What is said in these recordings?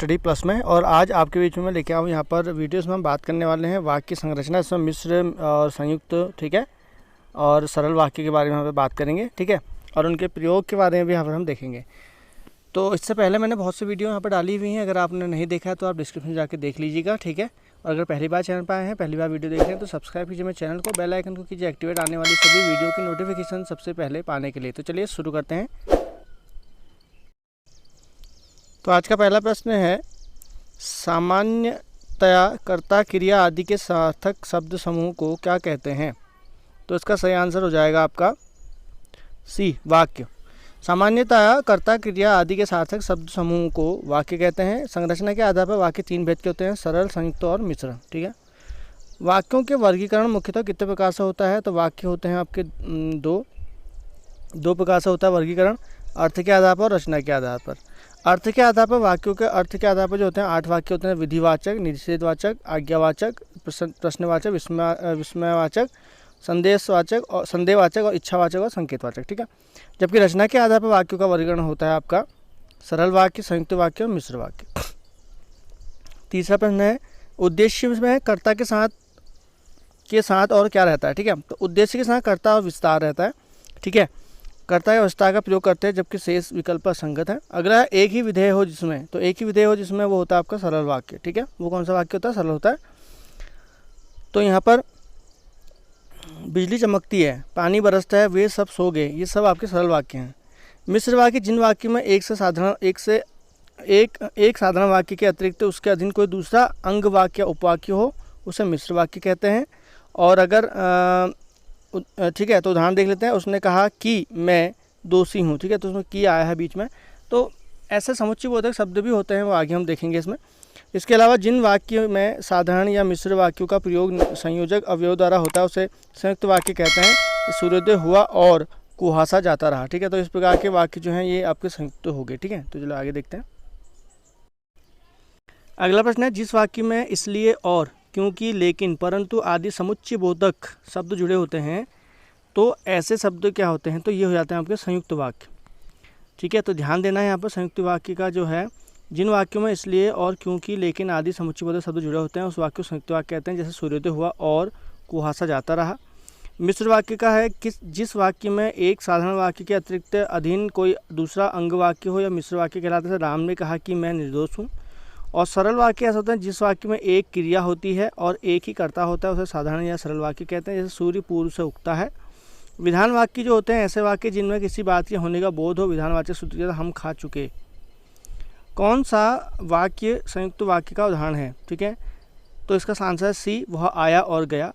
Study plus में। और आज आपके बीच में लेके आऊँ यहाँ पर वीडियोस में हम बात करने वाले हैं वाक्य संरचना, इसमें मिश्र और संयुक्त, ठीक है, और सरल वाक्य के बारे में यहाँ पर बात करेंगे, ठीक है, और उनके प्रयोग के बारे में भी यहाँ पर हम देखेंगे। तो इससे पहले मैंने बहुत सी वीडियो यहाँ पर डाली हुई हैं, अगर आपने नहीं देखा है तो आप डिस्क्रिप्शन में जाकर देख लीजिएगा, ठीक है। और अगर पहली बार चैनल पर आए हैं, पहली बार वीडियो देख रहे हैं तो सब्सक्राइब कीजिए मेरे चैनल को, बेल आइकन को कीजिए एक्टिवेट, आने वाली सभी वीडियो की नोटिफिकेशन सबसे पहले पाने के लिए। तो चलिए शुरू करते हैं। तो आज का पहला प्रश्न है, सामान्यतया कर्ता क्रिया आदि के सार्थक शब्द समूह को क्या कहते हैं? तो इसका सही आंसर हो जाएगा आपका सी, वाक्य। सामान्यतया कर्ता क्रिया आदि के सार्थक शब्द समूह को वाक्य कहते हैं। संरचना के आधार पर वाक्य तीन भेद के होते हैं, सरल, संयुक्त और मिश्र, ठीक है। वाक्यों के वर्गीकरण मुख्यतः कितने प्रकार से होता है? तो वाक्य होते हैं आपके दो प्रकार से होता है वर्गीकरण, अर्थ के आधार पर और रचना के आधार पर। अर्थ के आधार पर वाक्यों के अर्थ के आधार पर जो होते हैं 8 वाक्य होते हैं, विधिवाचक, निषेधवाचक, आज्ञावाचक, प्रश्नवाचक, विस्मयवाचक, संदेशवाचक और संदेहवाचक और इच्छावाचक और संकेतवाचक, ठीक है। जबकि रचना के आधार पर वाक्यों का वर्गीकरण होता है आपका सरल वाक्य, संयुक्त वाक्य और मिश्र वाक्य। तीसरा प्रश्न है, उद्देश्य में कर्ता के साथ और क्या रहता है? ठीक है, तो उद्देश्य के साथ कर्ता और विस्तार रहता है, ठीक है। कर्ता या विस्तार का प्रयोग करते हैं, जबकि शेष विकल्प असंगत है। अगला है, एक ही विधेय हो जिसमें, तो एक ही विधेय हो जिसमें वो होता है आपका सरल वाक्य, ठीक है। वो कौन सा वाक्य होता है? सरल होता है। तो यहाँ पर बिजली चमकती है, पानी बरसता है, वे सब सो गए, ये सब आपके सरल वाक्य हैं। मिश्र वाक्य, जिन वाक्य में एक साधारण वाक्य के अतिरिक्त उसके अधीन कोई दूसरा अंग वाक्य या उपवाक्य हो, उसे मिश्र वाक्य कहते हैं। और अगर ठीक है, तो उदाहरण देख लेते हैं। उसने कहा कि मैं दोषी हूँ, ठीक है, तो उसमें की आया है बीच में, तो ऐसे समुच्चय बोधक शब्द भी होते हैं, वो आगे हम देखेंगे इसमें। इसके अलावा जिन वाक्य में साधारण या मिश्र वाक्यों का प्रयोग संयोजक अवयव द्वारा होता है, उसे संयुक्त वाक्य कहते हैं। सूर्योदय हुआ और कुहासा जाता रहा, ठीक है, तो इस प्रकार के वाक्य जो हैं ये आपके संयुक्त हो गए, ठीक है। तो चलो आगे देखते हैं। अगला प्रश्न है, जिस वाक्य में इसलिए, और, क्योंकि, लेकिन, परंतु आदि समुच्चय बोधक शब्द जुड़े होते हैं, तो ऐसे शब्द क्या होते हैं? तो ये हो जाते हैं आपके संयुक्त वाक्य, ठीक है। तो ध्यान देना है यहाँ पर संयुक्त वाक्य का जो है, जिन वाक्यों में इसलिए, और, क्योंकि, लेकिन आदि समुच्चय बोधक शब्द जुड़े होते हैं उस वाक्य को संयुक्त वाक्य कहते हैं। जैसे सूर्योदय हुआ और कुहासा जाता रहा। मिश्र वाक्य का है कि जिस वाक्य में एक साधारण वाक्य के अतिरिक्त अधीन कोई दूसरा अंग वाक्य हो, या मिश्र वाक्य कहलाते हैं। राम ने कहा कि मैं निर्दोष हूँ। और सरल वाक्य ऐसा होता है जिस वाक्य में एक क्रिया होती है और एक ही कर्ता होता है, उसे साधारण या सरल वाक्य कहते हैं। जैसे सूर्य पूर्व से उगता है। विधान वाक्य जो होते हैं ऐसे वाक्य जिनमें किसी बात के होने का बोध हो। विधानवाचक सूत्र जैसे हम खा चुके। कौन सा वाक्य संयुक्त वाक्य का उदाहरण है? ठीक है, तो इसका आंसर है सी, वह आया और गया।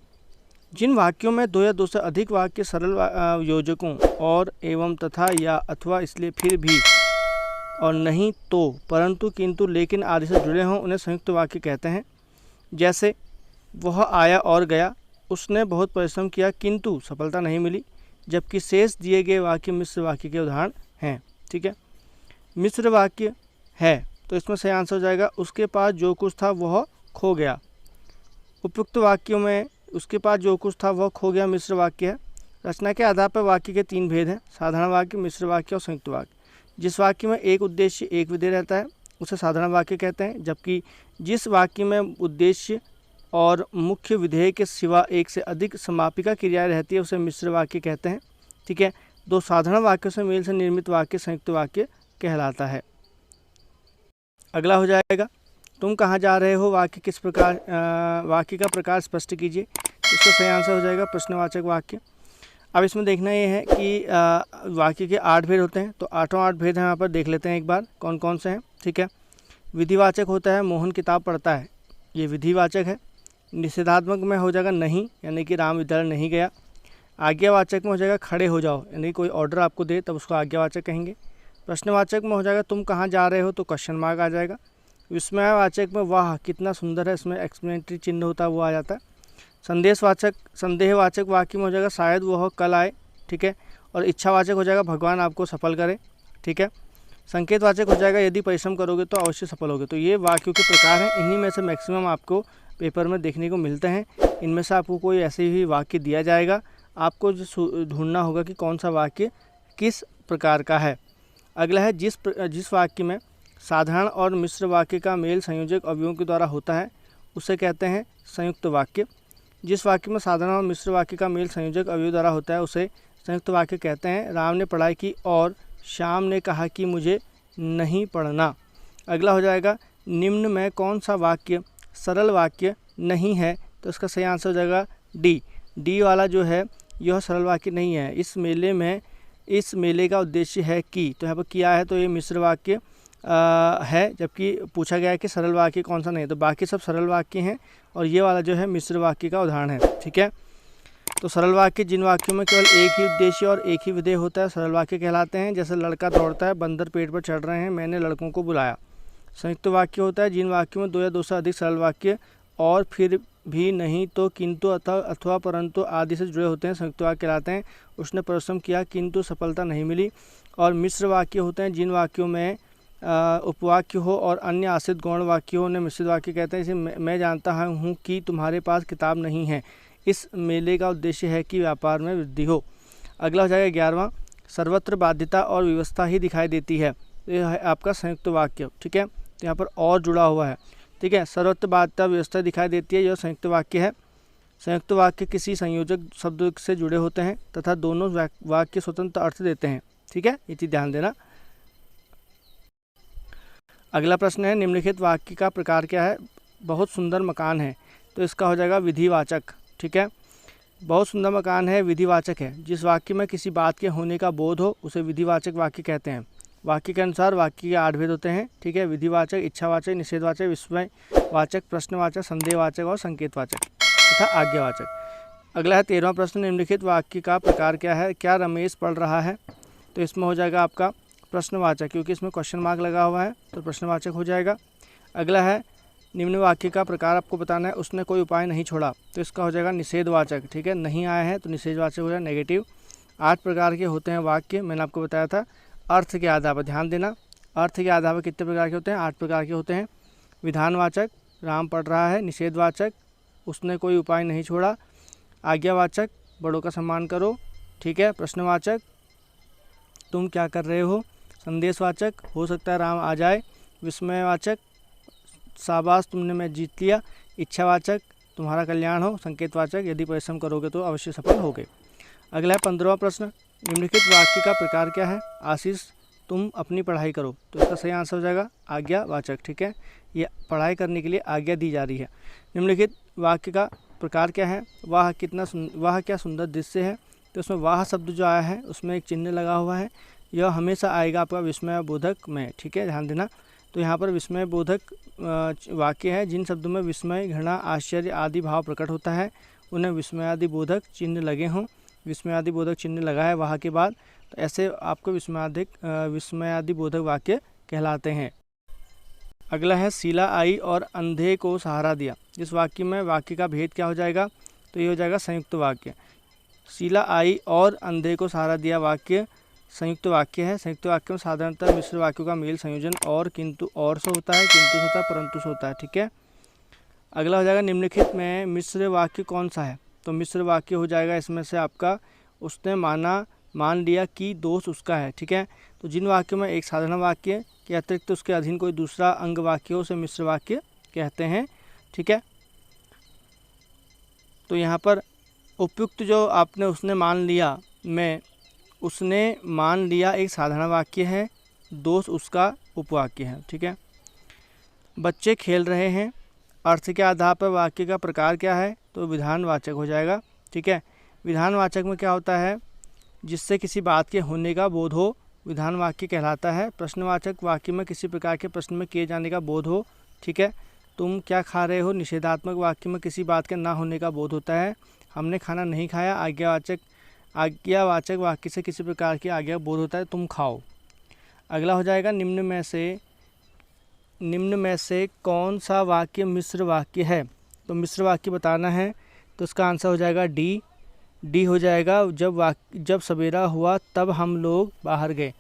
जिन वाक्यों में दो या दो से अधिक वाक्य सरल योजकों और, एवं, तथा, या, अथवा, इसलिए, फिर भी, और, नहीं, तो, परंतु, किंतु, लेकिन आदि से जुड़े हों, उन्हें संयुक्त वाक्य कहते हैं। जैसे वह आया और गया, उसने बहुत परिश्रम किया किंतु सफलता नहीं मिली। जबकि शेष दिए गए वाक्य मिश्र वाक्य के उदाहरण हैं, ठीक है। मिश्र वाक्य है तो इसमें सही आंसर हो जाएगा, उसके पास जो कुछ था वह खो गया। उपयुक्त वाक्यों में उसके पास जो कुछ था वह खो गया मिश्र वाक्य है। रचना के आधार पर वाक्य के तीन भेद हैं, साधारण वाक्य, मिश्र वाक्य और संयुक्त वाक्य। जिस वाक्य में एक उद्देश्य एक विधेय रहता है उसे साधारण वाक्य कहते हैं। जबकि जिस वाक्य में उद्देश्य और मुख्य विधेय के सिवा एक से अधिक समापिका क्रियाएं रहती है उसे मिश्र वाक्य कहते हैं, ठीक है। दो साधारण वाक्यों से मेल से निर्मित वाक्य संयुक्त वाक्य कहलाता है। अगला हो जाएगा, तुम कहाँ जा रहे हो? वाक्य किस प्रकार, वाक्य का प्रकार स्पष्ट कीजिए। इसका सही आंसर हो जाएगा प्रश्नवाचक वाक्य। अब इसमें देखना ये है कि वाक्य के 8 भेद होते हैं, तो 8 भेद यहाँ पर देख लेते हैं एक बार कौन कौन से हैं, ठीक है। विधिवाचक होता है, मोहन किताब पढ़ता है, ये विधिवाचक है। निषेधात्मक में हो जाएगा नहीं, यानी कि राम विद्यालय नहीं गया। आज्ञावाचक में हो जाएगा खड़े हो जाओ, यानी कोई ऑर्डर आपको दे तब उसको आज्ञावाचक कहेंगे। प्रश्नवाचक में हो जाएगा तुम कहाँ जा रहे हो, तो क्वेश्चन मार्क आ जाएगा। विस्मयवाचक में वाह कितना सुंदर है, इसमें एक्सप्लेनेटरी चिन्ह होता है वो आ जाता है। संदेहवाचक वाक्य में हो जाएगा शायद वह कल आए, ठीक है। और इच्छावाचक हो जाएगा भगवान आपको सफल करे, ठीक है। संकेतवाचक हो जाएगा यदि परिश्रम करोगे तो अवश्य सफल होगे। तो ये वाक्यों के प्रकार हैं, इन्हीं में से मैक्सिमम आपको पेपर में देखने को मिलते हैं। इनमें से आपको कोई ऐसे ही वाक्य दिया जाएगा, आपको जो ढूंढना होगा कि कौन सा वाक्य किस प्रकार का है। अगला है जिस वाक्य में साधारण और मिश्र वाक्य का मेल संयोजक अवयवों के द्वारा होता है उसे कहते हैं संयुक्त वाक्य। जिस वाक्य में साधारण और मिश्र वाक्य का मेल संयोजक अवयव द्वारा होता है उसे संयुक्त वाक्य कहते हैं। राम ने पढ़ाई की और श्याम ने कहा कि मुझे नहीं पढ़ना। अगला हो जाएगा निम्न में कौन सा वाक्य सरल वाक्य नहीं है, तो इसका सही आंसर हो जाएगा डी वाला जो है यह सरल वाक्य नहीं है। इस मेले का उद्देश्य है कि, तो यहाँ पर किया है तो ये मिश्र वाक्य है, जबकि पूछा गया है कि सरल वाक्य कौन सा नहीं है, तो बाकी सब सरल वाक्य हैं और ये वाला जो है मिश्र वाक्य का उदाहरण है। ठीक है, तो सरल वाक्य जिन वाक्यों में केवल एक ही उद्देश्य और एक ही विधेय होता है सरल वाक्य कहलाते हैं। जैसे लड़का दौड़ता है, बंदर पेड़ पर चढ़ रहे हैं, मैंने लड़कों को बुलाया। संयुक्त वाक्य होता है जिन वाक्यों में दो या दो से अधिक सरल वाक्य और फिर भी नहीं तो किंतु अथवा परंतु आदि से जुड़े होते हैं संयुक्त वाक्य कहलाते हैं। उसने परिश्रम किया किंतु सफलता नहीं मिली। और मिश्र वाक्य होते हैं जिन वाक्यों में उपवाक्य हो और अन्य आश्रित गौण वाक्य हो, उन्हें मिश्रित वाक्य कहते हैं। जैसे मैं जानता हूँ कि तुम्हारे पास किताब नहीं है। इस मेले का उद्देश्य है कि व्यापार में वृद्धि हो। अगला हो जाएगा 11वां, सर्वत्र बाध्यता और व्यवस्था ही दिखाई देती है। तो यह है आपका संयुक्त वाक्य। ठीक है, तो यहाँ पर और जुड़ा हुआ है। ठीक है, सर्वत्र बाध्यता व्यवस्था दिखाई देती है, यह संयुक्त वाक्य है। संयुक्त वाक्य किसी संयोजक शब्द से जुड़े होते हैं तथा दोनों वाक्य स्वतंत्र अर्थ देते हैं। ठीक है, ये चीज़ ध्यान देना। अगला प्रश्न है निम्नलिखित वाक्य का प्रकार क्या है। बहुत सुंदर मकान है, तो इसका हो जाएगा विधिवाचक। ठीक है, बहुत सुंदर मकान है विधिवाचक है। जिस वाक्य में किसी बात के होने का बोध हो उसे विधिवाचक वाक्य कहते हैं। वाक्य के अनुसार वाक्य के 8 भेद होते हैं। ठीक है, विधिवाचक, इच्छावाचक, निषेधवाचक, विस्मयवाचक, प्रश्नवाचक, संदेहवाचक और संकेतवाचक तथा आज्ञावाचक। अगला है 13वां प्रश्न, निम्नलिखित वाक्य का प्रकार क्या है। क्या रमेश पढ़ रहा है, तो इसमें हो जाएगा आपका प्रश्नवाचक, क्योंकि इसमें क्वेश्चन मार्क लगा हुआ है तो प्रश्नवाचक हो जाएगा। अगला है निम्न वाक्य का प्रकार आपको बताना है। उसने कोई उपाय नहीं छोड़ा, तो इसका हो जाएगा निषेधवाचक। ठीक है, नहीं आया है तो निषेधवाचक हो जाएगा नेगेटिव। 8 प्रकार के होते हैं वाक्य, मैंने आपको बताया था। अर्थ के आधार पर ध्यान देना, अर्थ के आधार पर कितने प्रकार के होते हैं, 8 प्रकार के होते हैं। विधानवाचक, राम पढ़ रहा है। निषेधवाचक, उसने कोई उपाय नहीं छोड़ा। आज्ञावाचक, बड़ों का सम्मान करो। ठीक है, प्रश्नवाचक, तुम क्या कर रहे हो। संदेशवाचक, हो सकता है राम आ जाए। विस्मयवाचक, शाबाश तुमने मैच जीत लिया। इच्छावाचक, तुम्हारा कल्याण हो। संकेतवाचक, यदि परिश्रम करोगे तो अवश्य सफल होगे। अगला है 15वां प्रश्न, निम्नलिखित वाक्य का प्रकार क्या है। आशीष तुम अपनी पढ़ाई करो, तो इसका सही आंसर हो जाएगा आज्ञावाचक। ठीक है, ये पढ़ाई करने के लिए आज्ञा दी जा रही है। निम्नलिखित वाक्य का प्रकार क्या है। वाह क्या सुंदर दृश्य है, तो उसमें वाह शब्द जो आया है उसमें एक चिन्ह लगा हुआ है, यह हमेशा आएगा आपका विस्मयबोधक में। ठीक है, ध्यान देना। तो यहाँ पर विस्मयबोधक वाक्य है जिन शब्दों में विस्मय, घृणा, आश्चर्य आदि भाव प्रकट होता है उन्हें विस्मयादि बोधक चिन्ह लगे हों। विस्मयादि बोधक चिन्ह लगा है वाह के बाद, तो ऐसे आपको विस्मयादि बोधक वाक्य कहलाते हैं। अगला है शीला आई और अंधे को सहारा दिया। इस वाक्य में वाक्य का भेद क्या हो जाएगा, तो ये हो जाएगा संयुक्त वाक्य। शीला आई और अंधे को सहारा दिया वाक्य संयुक्त वाक्य है। संयुक्त वाक्य में साधारणतः मिश्र वाक्यों का मेल संयोजन और किंतु और से होता है, किंतु से होता है, परंतु से होता है। ठीक है, अगला हो जाएगा निम्नलिखित में मिश्र वाक्य कौन सा है, तो मिश्र वाक्य हो जाएगा इसमें से आपका उसने मान लिया कि दोष उसका है। ठीक है, तो जिन वाक्यों में एक साधारण वाक्य के अतिरिक्त उसके अधीन कोई दूसरा अंग वाक्य हो उसे मिश्र वाक्य कहते हैं। ठीक है, तो यहाँ पर उपयुक्त जो आपने उसने मान लिया में उसने मान लिया एक साधारण वाक्य है, दोष उसका उपवाक्य है। ठीक है, बच्चे खेल रहे हैं, अर्थ के आधार पर वाक्य का प्रकार क्या है, तो विधानवाचक हो जाएगा। ठीक है, विधानवाचक में क्या होता है, जिससे किसी बात के होने का बोध हो, विधान वाक्य कहलाता है। प्रश्नवाचक वाक्य में किसी प्रकार के प्रश्न में किए जाने का बोध हो। ठीक है, तुम क्या खा रहे हो। निषेधात्मक वाक्य में किसी बात के ना होने का बोध होता है। हमने खाना नहीं खाया। आज्ञावाचक वाक्य से किसी प्रकार की आज्ञा बोध होता है, तुम खाओ। अगला हो जाएगा निम्न में से कौन सा वाक्य मिश्र वाक्य है, तो मिश्र वाक्य बताना है, तो इसका आंसर हो जाएगा डी हो जाएगा। जब सवेरा हुआ तब हम लोग बाहर गए।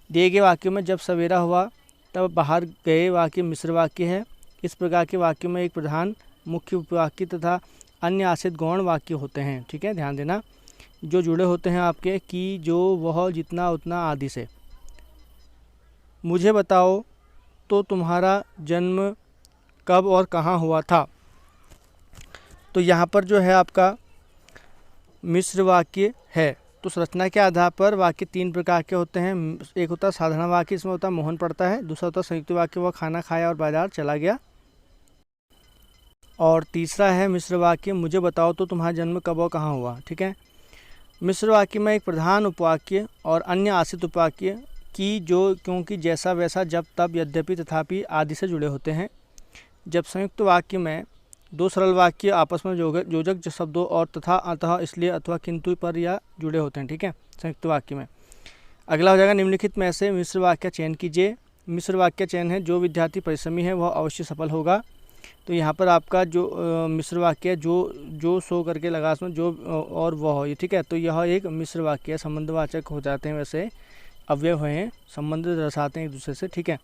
दिए गए वाक्यों में जब सवेरा हुआ तब बाहर गए वाक्य मिश्र वाक्य है। इस प्रकार के वाक्यों में एक प्रधान मुख्य उपवाक्य तथा अन्य आश्रित गौण वाक्य होते हैं। ठीक है, ध्यान देना, जो जुड़े होते हैं आपके कि, जो, वह, जितना, उतना आदि से। मुझे बताओ तो तुम्हारा जन्म कब और कहाँ हुआ था। तो यहाँ पर जो है आपका मिश्र वाक्य है। तो संरचना के आधार पर वाक्य 3 प्रकार के होते हैं। एक होता है साधारण वाक्य, इसमें होता है मोहन पढ़ता है। दूसरा होता है संयुक्त वाक्य, वह खाना खाया और बाजार चला गया। और तीसरा है मिश्र वाक्य, मुझे बताओ तो तुम्हारा जन्म कब और कहाँ हुआ। ठीक है। मिश्र वाक्य में एक प्रधान उपवाक्य और अन्य आश्रित उपवाक्य की जो क्योंकि जैसा वैसा जब तब यद्यपि तथापि आदि से जुड़े होते हैं। जब संयुक्त वाक्य में 2 सरल वाक्य आपस में योजक शब्दों और तथा अतः इसलिए अथवा किंतु पर या जुड़े होते हैं। ठीक है, संयुक्त वाक्य में। अगला हो जाएगा निम्नलिखित में से मिश्र वाक्य चयन कीजिए। मिश्र वाक्य चयन है, जो विद्यार्थी परिश्रमी है वह अवश्य सफल होगा। तो यहाँ पर आपका जो मिश्र वाक्य है, जो सो करके लगा उसमें जो और वह, ठीक है। तो यह एक मिश्र वाक्य है, संबंधवाचक हो जाते हैं, वैसे अव्यय हैं, संबंध दर्शाते हैं एक दूसरे से। ठीक है।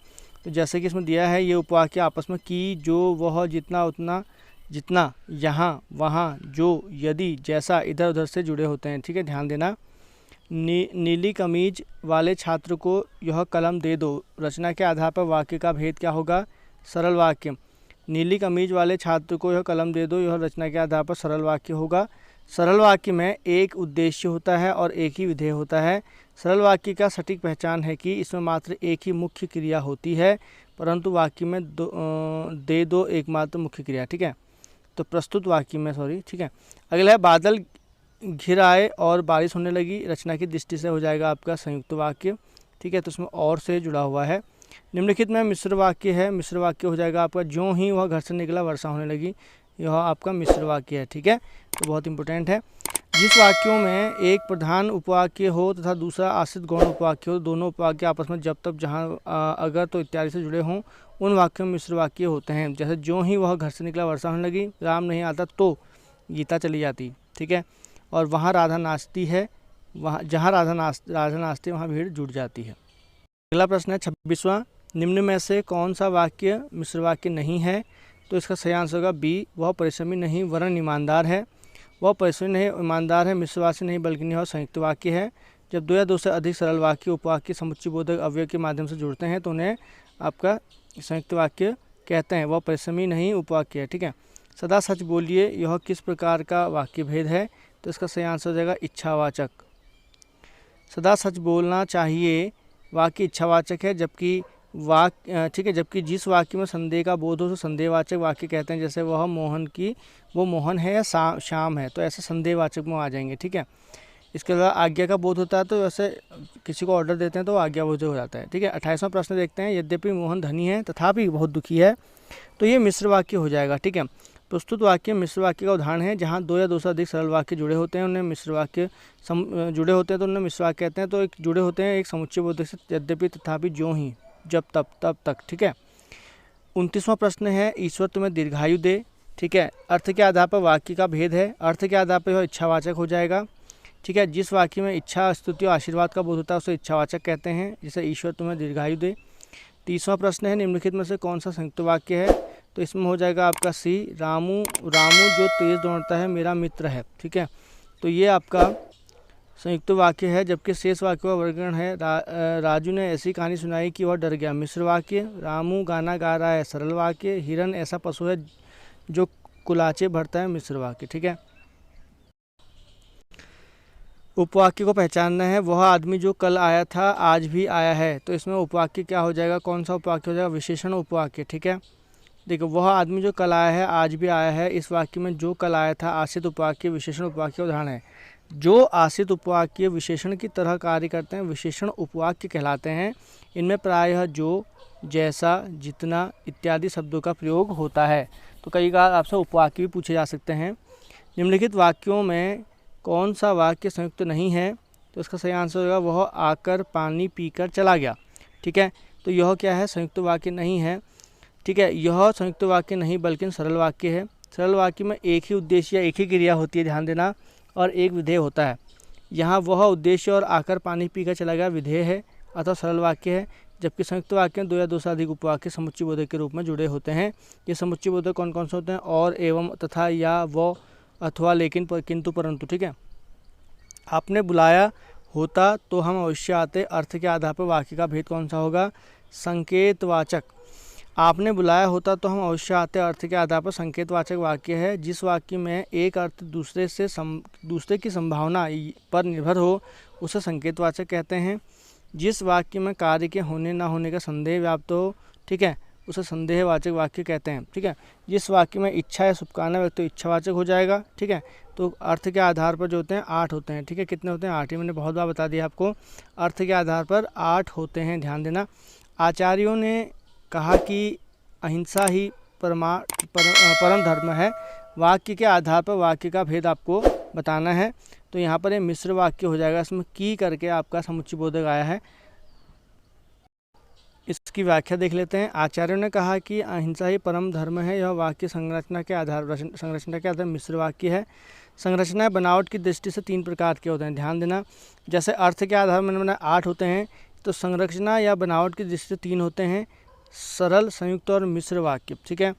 तो जैसे कि इसमें दिया है, ये उपवाक्य आपस में की, जो, वह, जितना, उतना, जितना, यहाँ, वहाँ, जो, यदि, जैसा, इधर उधर से जुड़े होते हैं। ठीक है, ध्यान देना। नीली कमीज वाले छात्र को यह कलम दे दो। रचना के आधार पर वाक्य का भेद क्या होगा। सरल वाक्य, नीली कमीज वाले छात्र को यह कलम दे दो, यह रचना के आधार पर सरल वाक्य होगा। सरल वाक्य में एक उद्देश्य होता है और एक ही विधेय होता है। सरल वाक्य का सटीक पहचान है कि इसमें मात्र एक ही मुख्य क्रिया होती है, परंतु वाक्य में दे दो एकमात्र मुख्य क्रिया। ठीक है, तो प्रस्तुत वाक्य में ठीक है। अगला है बादल घिर आए और बारिश होने लगी। रचना की दृष्टि से हो जाएगा आपका संयुक्त वाक्य। ठीक है, तो उसमें और से जुड़ा हुआ है। निम्नलिखित में मिश्र वाक्य है। मिश्र वाक्य हो जाएगा आपका, ज्यों ही वह घर से निकला वर्षा होने लगी। यह आपका मिश्र वाक्य है। ठीक है, तो बहुत इंपॉर्टेंट है। जिस वाक्यों में एक प्रधान उपवाक्य हो तथा दूसरा आश्रित गौण उपवाक्य हो, दोनों उपवाक्य आपस में जब तब जहाँ अगर तो इत्यादि से जुड़े हों, उन वाक्यों में मिश्र वाक्य होते हैं। जैसे ज्यों ही वह घर से निकला वर्षा होने लगी, राम नहीं आता तो गीता चली जाती। ठीक है, और वहाँ राधा नाचती है, वहाँ जहाँ राधा नाचती है वहाँ भीड़ जुट जाती है। अगला प्रश्न है 26वां, निम्न में से कौन सा वाक्य मिश्र वाक्य नहीं है। तो इसका सही आंसर होगा बी, वह परिश्रमी नहीं वरन ईमानदार है। वह परिश्रमी नहीं ईमानदार है मिश्र वाक्य नहीं बल्कि यह संयुक्त वाक्य है। जब 2 या 2 से अधिक सरल वाक्य उपवाक्य समुच्चय बोधक अव्यय के माध्यम से जुड़ते हैं तो उन्हें आपका संयुक्त वाक्य कहते हैं। वह परिश्रमी नहीं उपवाक्य है। ठीक है। सदा सच बोलिए, यह किस प्रकार का वाक्य भेद है। तो इसका सही आंसर हो जाएगा इच्छावाचक। सदा सच बोलना चाहिए वाक्य इच्छावाचक है, जबकि ठीक है, जबकि जिस वाक्य में संदेह का बोध हो तो संदेहवाचक वाक्य कहते हैं। जैसे वो मोहन है या श्याम है, तो ऐसे संदेहवाचक में आ जाएंगे। ठीक है। इसके अलावा आज्ञा का बोध होता है, तो वैसे किसी को ऑर्डर देते हैं तो आज्ञा बोध हो जाता है। ठीक है। 28वां प्रश्न देखते हैं, यद्यपि मोहन धनी है तथापि बहुत दुखी है। तो ये मिश्र वाक्य हो जाएगा। ठीक है। प्रस्तुत वाक्य मिश्र वाक्य का उदाहरण है, जहाँ 2 या 2 से अधिक सरल वाक्य जुड़े होते हैं, उन्हें मिश्र वाक्य जुड़े होते हैं तो उन्हें मिश्र वाक्य कहते हैं। तो एक जुड़े होते हैं एक समुच्चय बोधक से, यद्यपि तथापि ज्यों ही जब तब तक। ठीक है। 29वां प्रश्न है, ईश्वर तुम्हें दीर्घायु दे। ठीक है। अर्थ के आधार पर वाक्य का भेद है। अर्थ के आधार पर यह इच्छावाचक हो जाएगा। ठीक है। जिस वाक्य में इच्छा, स्तुति और आशीर्वाद का बोध होता है उसे इच्छावाचक कहते हैं, जैसे ईश्वर तुम्हें दीर्घायु दे। 30वां प्रश्न है, निम्नलिखित में से कौन सा संयुक्त वाक्य है। तो इसमें हो जाएगा आपका सी, रामू जो तेज दौड़ता है मेरा मित्र है। ठीक है। तो ये आपका संयुक्त वाक्य है, जबकि शेष वाक्य का वर्गीकरण है। राजू ने ऐसी कहानी सुनाई कि वह डर गया, मिश्र वाक्य। रामू गाना गा रहा है, सरल वाक्य। हिरन ऐसा पशु है जो कुलाचे भरता है, मिश्र वाक्य। ठीक है। उपवाक्य को पहचानना है, वह आदमी जो कल आया था आज भी आया है। तो इसमें उपवाक्य क्या हो जाएगा, कौन सा उपवाक्य हो जाएगा, विशेषण उपवाक्य। ठीक है। देखो, वह आदमी जो कल आया है आज भी आया है, इस वाक्य में जो कल आया था आश्रित उपवाक्य विशेषण उपवाक्य उदाहरण है। जो आश्रित उपवाक्य विशेषण की तरह कार्य करते हैं विशेषण उपवाक्य कहलाते हैं। इनमें प्रायः जो, जैसा, जितना इत्यादि शब्दों का प्रयोग होता है। तो कई बार आपसे उपवाक्य भी पूछे जा सकते हैं। निम्नलिखित वाक्यों में कौन सा वाक्य संयुक्त नहीं है। तो इसका सही आंसर होगा, वह आकर पानी पीकर चला गया। ठीक है। तो यह क्या है, संयुक्त वाक्य नहीं है। ठीक है। यह संयुक्त वाक्य नहीं बल्कि सरल वाक्य है। सरल वाक्य में एक ही उद्देश्य या एक ही क्रिया होती है, ध्यान देना, और एक विधेय होता है। यहाँ वह उद्देश्य और आकर पानी पीकर चला गया विधेय है, अतः सरल वाक्य है। जबकि संयुक्त वाक्य 2 या 2 से अधिक उपवाक्य समुच्चय बोधक के रूप में जुड़े होते हैं। ये समुच्चय बोधक कौन कौन से होते हैं, और, एवं, तथा, या, वो, अथवा, लेकिन, किंतु, परंतु। ठीक है। आपने बुलाया होता तो हम अवश्य आते। अर्थ के आधार पर वाक्य का भेद कौन सा होगा, संकेतवाचक। आपने बुलाया होता तो हम अवश्य आते अर्थ के आधार पर संकेतवाचक वाक्य है। जिस वाक्य में एक अर्थ दूसरे की संभावना पर निर्भर हो उसे संकेतवाचक कहते हैं। जिस वाक्य में कार्य के होने ना होने का संदेह व्याप्त हो, ठीक है, उसे संदेहवाचक वाक्य कहते हैं। ठीक है, जिस वाक्य में इच्छा या शुभकामना व्यक्त तो इच्छावाचक हो जाएगा। ठीक है, तो अर्थ के आधार पर जो होते हैं 8 होते हैं। ठीक है, कितने होते हैं? 8 ही मैंने बहुत बार बता दिया आपको। अर्थ के आधार पर 8 होते हैं, ध्यान देना। आचार्यों ने कहा कि अहिंसा ही परम धर्म है। वाक्य के आधार पर वाक्य का भेद आपको बताना है। तो यहाँ पर ये मिश्र वाक्य हो जाएगा, इसमें की करके आपका समुच्चयबोधक आया है। इसकी व्याख्या देख लेते हैं। आचार्यों ने कहा कि अहिंसा ही परम धर्म है, यह वाक्य संरचना के आधार मिश्र वाक्य है। संरचना बनावट की दृष्टि से 3 प्रकार के होते हैं, ध्यान देना। जैसे अर्थ के आधार में 8 होते हैं, तो संरचना या बनावट की दृष्टि से 3 होते हैं, सरल, संयुक्त और मिश्र वाक्य। ठीक है,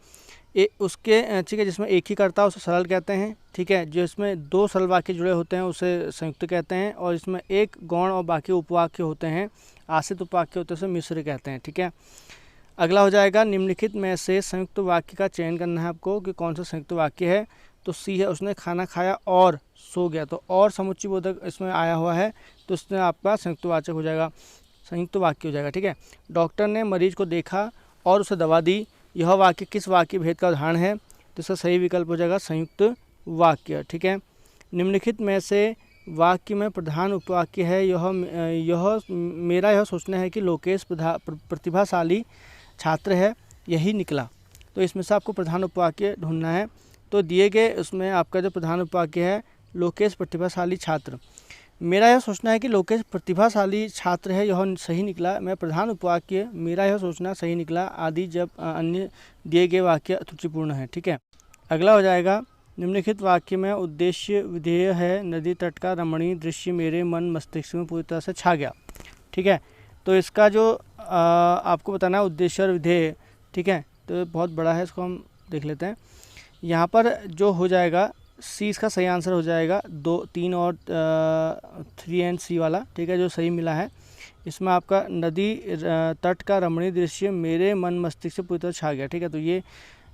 ठीक है, जिसमें एक ही कर्ता उसे सरल कहते हैं। ठीक है, जो इसमें 2 सरल वाक्य जुड़े होते हैं उसे संयुक्त कहते हैं, और इसमें एक गौण और बाकी उपवाक्य होते हैं, आश्रित उपवाक्य होते हैं, उसे मिश्र कहते हैं। ठीक है, अगला हो जाएगा निम्नलिखित में से संयुक्त वाक्य का चयन करना है आपको कि कौन सा संयुक्त वाक्य है। तो सी है, उसने खाना खाया और सो गया, तो और समुच्चयबोधक इसमें आया हुआ है, तो इसमें आपका संयुक्त वाचक हो जाएगा, संयुक्त वाक्य हो जाएगा। ठीक है, डॉक्टर ने मरीज को देखा और उसे दवा दी, यह वाक्य किस वाक्य भेद का उदाहरण है? तो इसका सही विकल्प हो जाएगा संयुक्त वाक्य। ठीक है, निम्नलिखित में से वाक्य में प्रधान उपवाक्य है, मेरा यह सोचना है कि लोकेश प्रतिभाशाली छात्र है, यही निकला। तो इसमें से आपको प्रधान उपवाक्य ढूंढना है। तो दिए गए उसमें आपका जो प्रधान उपवाक्य है, लोकेश प्रतिभाशाली छात्र, मेरा यह सोचना है कि लोकेश प्रतिभाशाली छात्र है, यह सही निकला। मैं प्रधान उपवाक्य मेरा यह सोचना सही निकला आदि जब अन्य दिए गए वाक्य त्रुटिपूर्ण है। ठीक है, अगला हो जाएगा निम्नलिखित वाक्य में उद्देश्य विधेय है, नदी तट का रमणीय दृश्य मेरे मन मस्तिष्क में पूरी तरह से छा गया। ठीक है, तो इसका जो आपको बताना है उद्देश्य और विधेय। ठीक है, तो बहुत बड़ा है, इसको हम देख लेते हैं। यहाँ पर जो हो जाएगा सी, इसका सही आंसर हो जाएगा 2, 3 और 3 एंड सी वाला। ठीक है, जो सही मिला है इसमें आपका नदी तट का रमणीय दृश्य मेरे मन मस्तिष्क से पूरी तरह छा गया। ठीक है, तो ये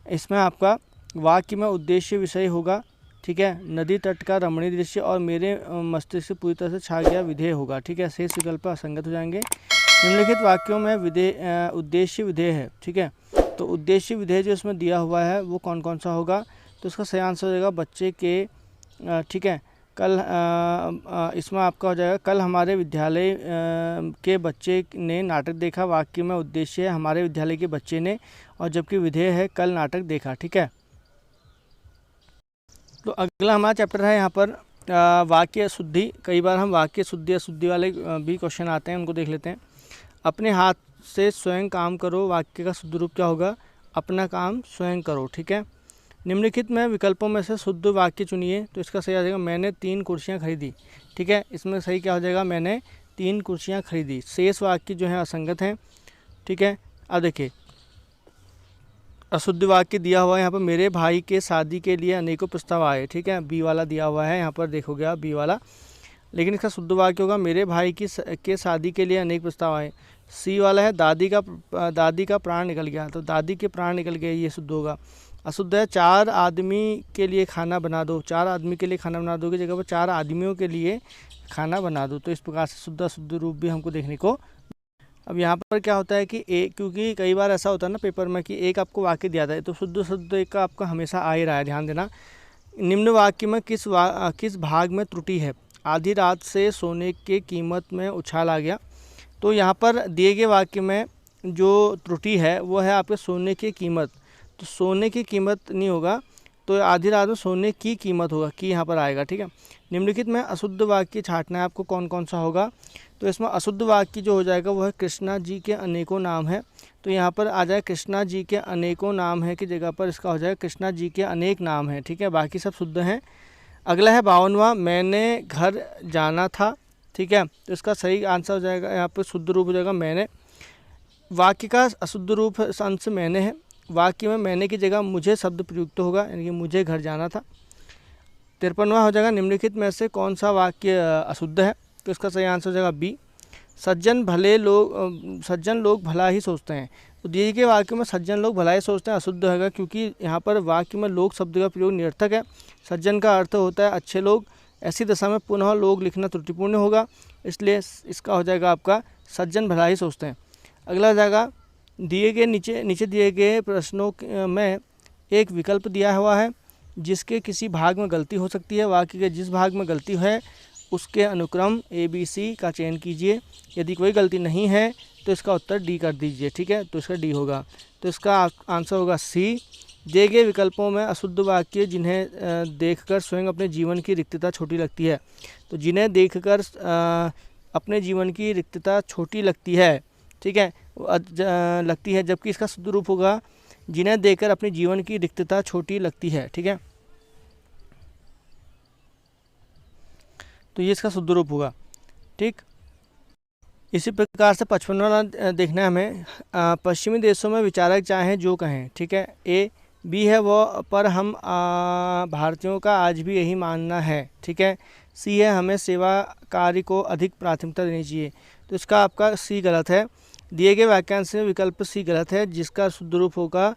इसमें आपका वाक्य में उद्देश्य विषय होगा। ठीक है, नदी तट का रमणीय दृश्य और मेरे मस्तिष्क से पूरी तरह से छा गया विधेय होगा। ठीक है, शेष विकल्प असंगत हो जाएंगे। निम्नलिखित वाक्यों में उद्देश्य विधेय है। ठीक है, तो उद्देश्य विधेय जो इसमें दिया हुआ है वो कौन कौन सा होगा? तो इसका सही आंसर हो जाएगा बच्चे के, ठीक है, कल इसमें आपका हो जाएगा कल हमारे विद्यालय के बच्चे ने नाटक देखा। वाक्य में उद्देश्य है हमारे विद्यालय के बच्चे ने, और जबकि विधेय है कल नाटक देखा। ठीक है, तो अगला हमारा चैप्टर है यहाँ पर वाक्य शुद्धि। कई बार हम वाक्य शुद्धि अशुद्धि वाले भी क्वेश्चन आते हैं, उनको देख लेते हैं। अपने हाथ से स्वयं काम करो, वाक्य का शुद्ध रूप क्या होगा? अपना काम स्वयं करो। ठीक है, निम्नलिखित में विकल्पों में से शुद्ध वाक्य चुनिए। तो इसका सही आ जाएगा मैंने 3 कुर्सियाँ खरीदी। ठीक है, इसमें सही क्या हो जाएगा? मैंने 3 कुर्सियाँ खरीदी। शेष वाक्य जो है असंगत हैं। ठीक है, अब देखिए अशुद्ध वाक्य दिया हुआ है यहाँ पर, मेरे भाई के शादी के लिए अनेकों प्रस्ताव आए। ठीक है, बी वाला दिया हुआ है यहाँ पर, देखोगे आप बी वाला, लेकिन इसका शुद्ध वाक्य होगा मेरे भाई के शादी के लिए अनेक प्रस्ताव आए। सी वाला है दादी का प्राण निकल गया, तो दादी के प्राण निकल गए, ये शुद्ध होगा। अशुद्ध है 4 आदमी के लिए खाना बना दो, 4 आदमी के लिए खाना बना दो की जगह पर 4 आदमियों के लिए खाना बना दो। तो इस प्रकार से शुद्ध अशुद्ध रूप भी हमको देखने को। अब यहाँ पर क्या होता है कि क्योंकि कई बार ऐसा होता है ना पेपर में कि एक आपको वाक्य दिया था है, तो शुद्ध शुद्ध एक का आपका हमेशा आ ही रहा है, ध्यान देना। निम्न वाक्य में किस भाग में त्रुटि है? आधी रात से सोने की कीमत में उछाल आ गया। तो यहाँ पर दिए गए वाक्य में जो त्रुटि है वो है आपके सोने की कीमत, तो सोने की कीमत नहीं होगा, तो आधी रात में सोने की कीमत होगा, कि यहाँ पर आएगा। ठीक है, निम्नलिखित में अशुद्ध वाक्य छांटना है आपको, कौन कौन सा होगा? तो इसमें अशुद्ध वाक्य जो हो जाएगा वो है कृष्णा जी के अनेकों नाम है। तो यहाँ पर आ जाए कृष्णा जी के अनेकों नाम है की जगह पर इसका हो जाएगा कृष्णा जी के अनेक नाम है। ठीक है, बाकी सब शुद्ध हैं। अगला है 52वां, मैंने घर जाना था। ठीक है, तो इसका सही आंसर हो जाएगा यहाँ पर शुद्ध रूप हो जाएगा मैंने। वाक्य का अशुद्ध रूप अंश मैंने है, वाक्य में मैंने की जगह मुझे शब्द प्रयुक्त होगा, यानी कि मुझे घर जाना था। 53वां हो जाएगा निम्नलिखित में से कौन सा वाक्य अशुद्ध है? तो इसका सही आंसर हो जाएगा बी, सज्जन लोग भला ही सोचते हैं। तो दिए गए वाक्य में सज्जन लोग भलाई सोचते हैं अशुद्ध होगा, क्योंकि यहाँ पर वाक्य में लोग शब्द का प्रयोग निरर्थक है। सज्जन का अर्थ होता है अच्छे लोग, ऐसी दशा में पुनः लोग लिखना त्रुटिपूर्ण होगा, इसलिए इसका हो जाएगा आपका सज्जन भला ही सोचते हैं। अगला हो जाएगा दिए गए नीचे दिए गए प्रश्नों में एक विकल्प दिया हुआ है जिसके किसी भाग में गलती हो सकती है। वाक्य के जिस भाग में गलती है उसके अनुक्रम ABC का चयन कीजिए। यदि कोई गलती नहीं है तो इसका उत्तर डी कर दीजिए। ठीक है, तो इसका डी होगा। तो इसका आंसर होगा सी। दिए गए विकल्पों में अशुद्ध वाक्य जिन्हें देखकर स्वयं अपने जीवन की रिक्तता छोटी लगती है। तो जिन्हें देखकर अपने जीवन की रिक्तता छोटी लगती है, ठीक है, लगती है, जबकि इसका शुद्ध रूप होगा जिन्हें देखकर अपने जीवन की रिक्तता छोटी लगती है। ठीक है, तो ये इसका शुद्ध रूप होगा। ठीक, इसी प्रकार से 55वां देखना है हमें। पश्चिमी देशों में विचारक चाहें जो कहें, ठीक है, ए बी है वो, पर हम भारतीयों का आज भी यही मानना है। ठीक है, सी है हमें सेवा कार्य को अधिक प्राथमिकता देनी चाहिए। तो इसका आपका सी गलत है। दिए गए वाक्यांश में विकल्प सी गलत है, जिसका शुद्ध रूप होगा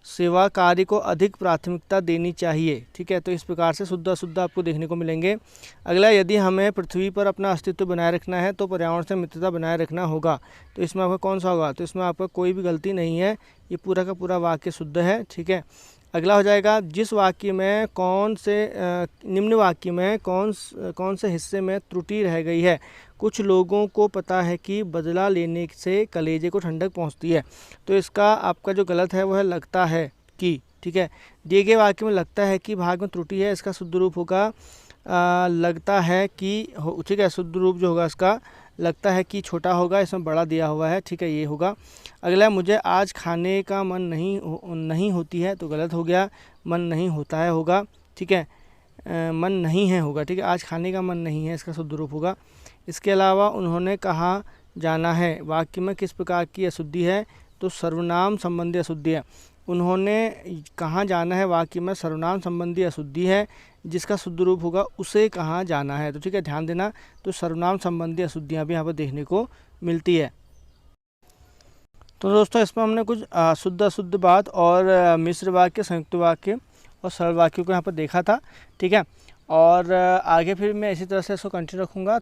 सेवा कार्य को अधिक प्राथमिकता देनी चाहिए। ठीक है, तो इस प्रकार से शुद्ध अशुद्ध आपको देखने को मिलेंगे। अगला, यदि हमें पृथ्वी पर अपना अस्तित्व बनाए रखना है तो पर्यावरण से मित्रता बनाए रखना होगा। तो इसमें आपका कौन सा होगा? तो इसमें आपका कोई भी गलती नहीं है, ये पूरा का पूरा वाक्य शुद्ध है। ठीक है, अगला हो जाएगा जिस वाक्य में निम्न वाक्य में कौन से हिस्से में त्रुटि रह गई है। कुछ लोगों को पता है कि बदला लेने से कलेजे को ठंडक पहुंचती है। तो इसका आपका जो गलत है वो है लगता है कि। ठीक है, दिए गए वाक्य में लगता है कि भाग में त्रुटि है, इसका शुद्ध रूप होगा लगता है कि। ठीक है, शुद्ध रूप जो होगा इसका लगता है कि छोटा होगा, इसमें बड़ा दिया हुआ है। ठीक है, ये होगा। अगला, मुझे आज खाने का मन नहीं होती है, तो गलत हो गया, मन नहीं होता है होगा। ठीक है, मन नहीं है होगा। ठीक है, आज खाने का मन नहीं है, इसका शुद्ध रूप होगा। इसके अलावा उन्होंने कहा जाना है वाक्य में किस प्रकार की अशुद्धि है? तो सर्वनाम संबंधी अशुद्धि है। उन्होंने कहाँ जाना है वाक्य में सर्वनाम संबंधी अशुद्धि है, जिसका शुद्ध रूप होगा उसे कहाँ जाना है। तो ठीक है, ध्यान देना, तो सर्वनाम संबंधी अशुद्धियाँ भी यहाँ पर देखने को मिलती है। तो दोस्तों, इसमें हमने कुछ शुद्ध अशुद्ध बात और मिश्र वाक्य, संयुक्त वाक्य और सरल वाक्यों को यहाँ पर देखा था। ठीक है, और आगे फिर मैं इसी तरह से इसको कंटिन्यू रखूँगा।